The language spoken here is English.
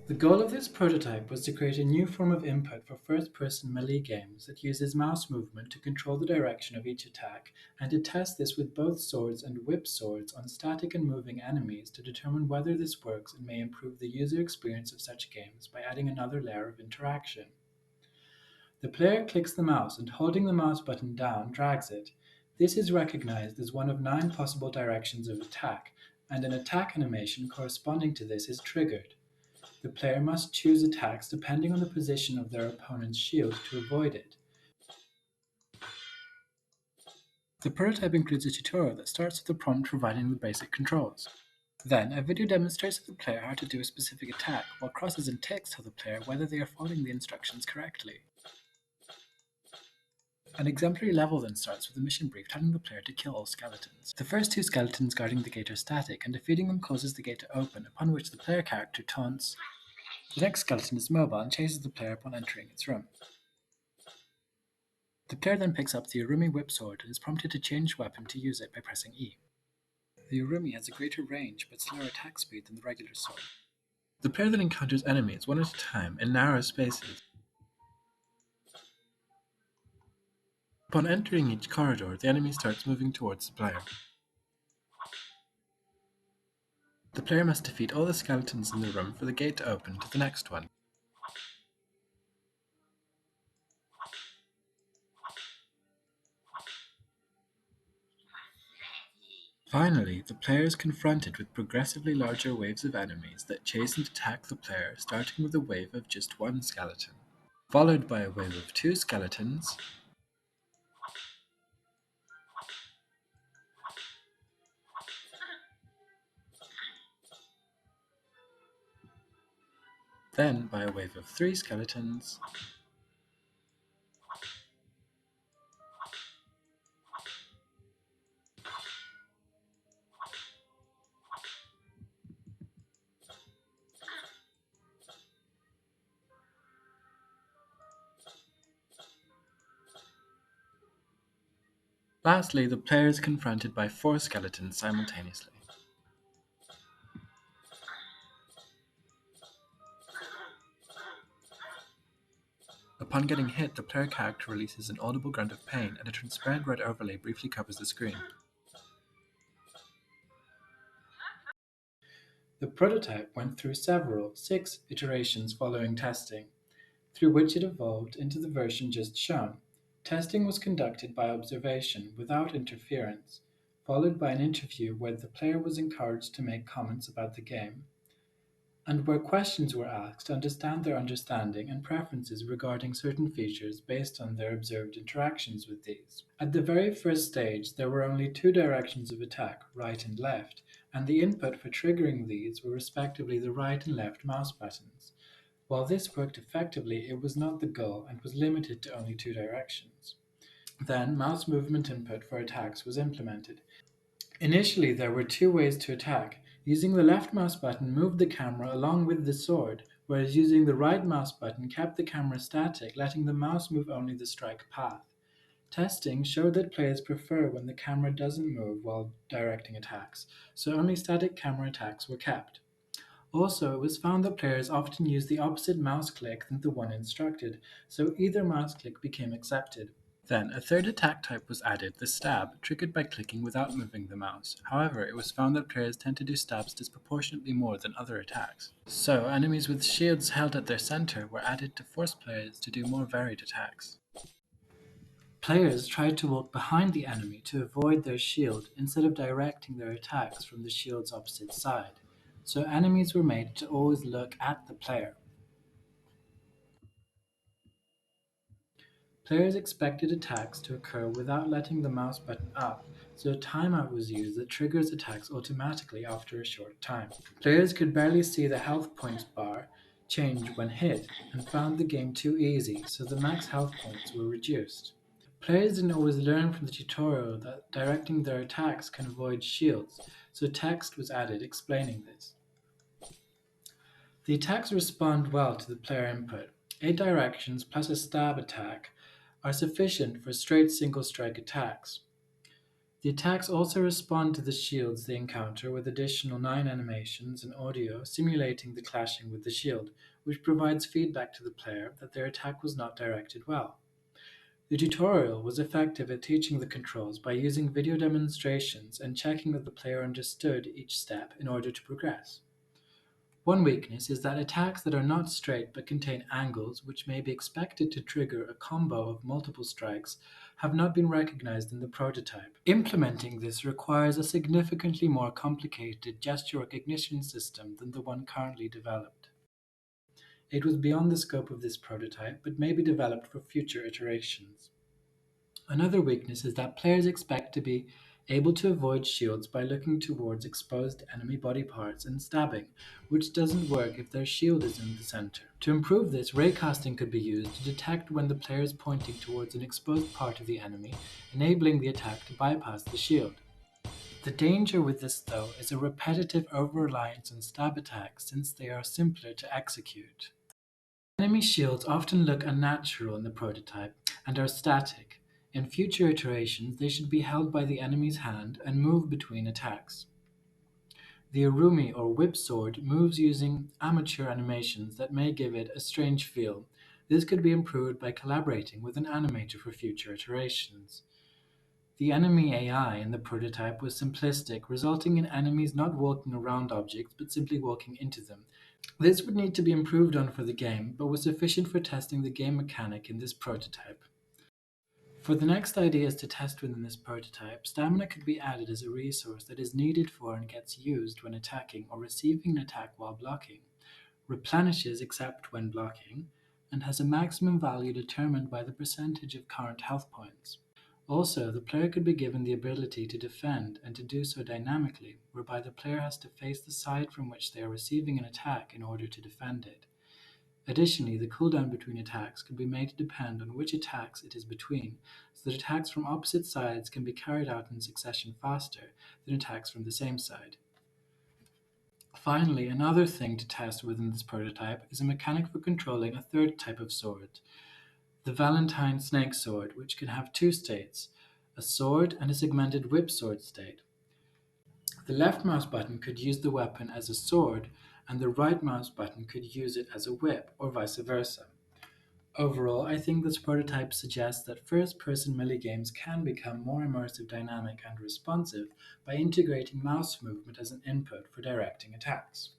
The goal of this prototype was to create a new form of input for first-person melee games that uses mouse movement to control the direction of each attack, and to test this with both swords and whip swords on static and moving enemies to determine whether this works and may improve the user experience of such games by adding another layer of interaction. The player clicks the mouse and holding the mouse button down drags it. This is recognized as one of 9 possible directions of attack, and an attack animation corresponding to this is triggered. The player must choose attacks depending on the position of their opponent's shield to avoid it. The prototype includes a tutorial that starts with a prompt providing the basic controls. Then, a video demonstrates to the player how to do a specific attack, while crosses and ticks tell the player whether they are following the instructions correctly. An exemplary level then starts with a mission brief telling the player to kill all skeletons. The first 2 skeletons guarding the gate are static, and defeating them causes the gate to open, upon which the player character taunts. The next skeleton is mobile and chases the player upon entering its room. The player then picks up the Urumi whip sword and is prompted to change weapon to use it by pressing E. The Urumi has a greater range but slower attack speed than the regular sword. The player then encounters enemies one at a time in narrow spaces. Upon entering each corridor, the enemy starts moving towards the player. The player must defeat all the skeletons in the room for the gate to open to the next one. Finally, the player is confronted with progressively larger waves of enemies that chase and attack the player, starting with a wave of just 1 skeleton, followed by a wave of 2 skeletons, then by a wave of 3 skeletons, lastly, the player is confronted by 4 skeletons simultaneously. Upon getting hit, the player character releases an audible grunt of pain, and a transparent red overlay briefly covers the screen. The prototype went through several, 6 iterations following testing, through which it evolved into the version just shown. Testing was conducted by observation, without interference, followed by an interview where the player was encouraged to make comments about the game, and where questions were asked to understand their understanding and preferences regarding certain features based on their observed interactions with these. At the very first stage, there were only 2 directions of attack, right and left, and the input for triggering these were respectively the right and left mouse buttons. While this worked effectively, it was not the goal and was limited to only 2 directions. Then, mouse movement input for attacks was implemented. Initially, there were 2 ways to attack. Using the left mouse button moved the camera along with the sword, whereas using the right mouse button kept the camera static, letting the mouse move only the strike path. Testing showed that players prefer when the camera doesn't move while directing attacks, so only static camera attacks were kept. Also, it was found that players often use the opposite mouse click than the one instructed, so either mouse click became accepted. Then, a third attack type was added, the stab, triggered by clicking without moving the mouse. However, it was found that players tend to do stabs disproportionately more than other attacks. So, enemies with shields held at their center were added to force players to do more varied attacks. Players tried to walk behind the enemy to avoid their shield instead of directing their attacks from the shield's opposite side, so enemies were made to always look at the player. Players expected attacks to occur without letting the mouse button up, so a timeout was used that triggers attacks automatically after a short time. Players could barely see the health points bar change when hit, and found the game too easy, so the max health points were reduced. Players didn't always learn from the tutorial that directing their attacks can avoid shields, so text was added explaining this. The attacks respond well to the player input. 8 directions plus a stab attack are sufficient for straight single strike attacks. The attacks also respond to the shields they encounter with additional 9 animations and audio simulating the clashing with the shield, which provides feedback to the player that their attack was not directed well. The tutorial was effective at teaching the controls by using video demonstrations and checking that the player understood each step in order to progress. One weakness is that attacks that are not straight but contain angles, which may be expected to trigger a combo of multiple strikes, have not been recognized in the prototype. Implementing this requires a significantly more complicated gesture recognition system than the one currently developed. It was beyond the scope of this prototype, but may be developed for future iterations. Another weakness is that players expect to be able to avoid shields by looking towards exposed enemy body parts and stabbing, which doesn't work if their shield is in the center. To improve this, raycasting could be used to detect when the player is pointing towards an exposed part of the enemy, enabling the attack to bypass the shield. The danger with this, though, is a repetitive over-reliance on stab attacks since they are simpler to execute. Enemy shields often look unnatural in the prototype and are static. In future iterations, they should be held by the enemy's hand and move between attacks. The Urumi or whip sword moves using amateur animations that may give it a strange feel. This could be improved by collaborating with an animator for future iterations. The enemy AI in the prototype was simplistic, resulting in enemies not walking around objects but simply walking into them. This would need to be improved on for the game, but was sufficient for testing the game mechanic in this prototype. For the next ideas to test within this prototype, stamina could be added as a resource that is needed for and gets used when attacking or receiving an attack while blocking, replenishes except when blocking, and has a maximum value determined by the percentage of current health points. Also, the player could be given the ability to defend and to do so dynamically, whereby the player has to face the side from which they are receiving an attack in order to defend it. Additionally, the cooldown between attacks could be made to depend on which attacks it is between, so that attacks from opposite sides can be carried out in succession faster than attacks from the same side. Finally, another thing to test within this prototype is a mechanic for controlling a third type of sword, the Valentine Snake Sword, which can have two states, a sword and a segmented whip sword state. The left mouse button could use the weapon as a sword, and the right mouse button could use it as a whip, or vice versa. Overall, I think this prototype suggests that first-person melee games can become more immersive, dynamic, and responsive by integrating mouse movement as an input for directing attacks.